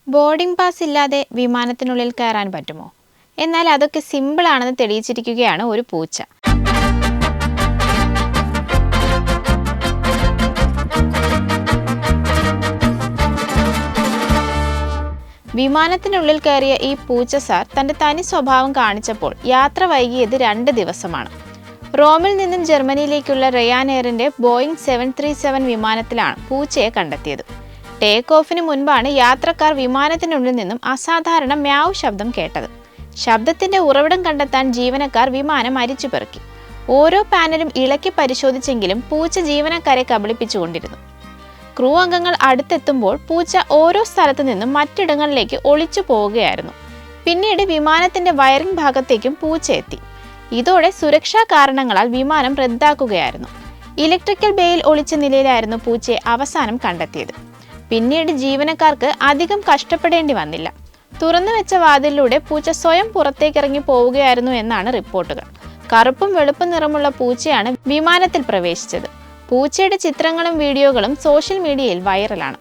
Boarding pass ഇല്ലാതെ വിമാനത്തിനുള്ളിൽ കയറാൻ പറ്റുമോ? എന്നാൽ അതൊക്കെ സിമ്പിളാണെന്ന് തെളിയിച്ചിരിക്കുകയാണ് ഒരു പൂച്ച. വിമാനത്തിനുള്ളിൽ കയറിയ ഈ പൂച്ച സാർ തന്റെ തനി സ്വഭാവം കാണിച്ചപ്പോൾ യാത്ര വൈകിയത് 2 ദിവസമാണ്. റോമിൽ നിന്നും ജർമ്മനിയിലേക്കുള്ള റയാൻ എയറിന്റെ ബോയിങ് 737 വിമാനത്തിലാണ് പൂച്ചയെ കണ്ടെത്തിയത്. ടേക്ക് ഓഫിന് മുൻപാണ് യാത്രക്കാർ വിമാനത്തിനുള്ളിൽ നിന്നും അസാധാരണ മ്യാവ് ശബ്ദം കേട്ടത്. ശബ്ദത്തിന്റെ ഉറവിടം കണ്ടെത്താൻ ജീവനക്കാർ വിമാനം അരിച്ചുപെറുക്കി. ഓരോ പാനലും ഇളക്കി പരിശോധിച്ചെങ്കിലും പൂച്ച ജീവനക്കാരെ കബളിപ്പിച്ചുകൊണ്ടിരുന്നു. ക്രൂ അംഗങ്ങൾ അടുത്തെത്തുമ്പോൾ പൂച്ച ഓരോ സ്ഥലത്തു നിന്നും മറ്റിടങ്ങളിലേക്ക് ഒളിച്ചു പോവുകയായിരുന്നു. പിന്നീട് വിമാനത്തിന്റെ വയറിംഗ് ഭാഗത്തേക്കും പൂച്ച എത്തി. ഇതോടെ സുരക്ഷാ കാരണങ്ങളാൽ വിമാനം റദ്ദാക്കുകയായിരുന്നു. ഇലക്ട്രിക്കൽ ബേയിൽ ഒളിച്ച നിലയിലായിരുന്നു പൂച്ചയെ അവസാനം കണ്ടെത്തിയത്. പിന്നീട് ജീവനക്കാർക്ക് അധികം കഷ്ടപ്പെടേണ്ടി വന്നില്ല. തുറന്നു വെച്ച വാതിലിലൂടെ പൂച്ച സ്വയം പുറത്തേക്കിറങ്ങി പോവുകയായിരുന്നു എന്നാണ് റിപ്പോർട്ടുകൾ. കറുപ്പും വെളുപ്പും നിറമുള്ള പൂച്ചയാണ് വിമാനത്തിൽ പ്രവേശിച്ചത്. പൂച്ചയുടെ ചിത്രങ്ങളും വീഡിയോകളും സോഷ്യൽ മീഡിയയിൽ വൈറലാണ്.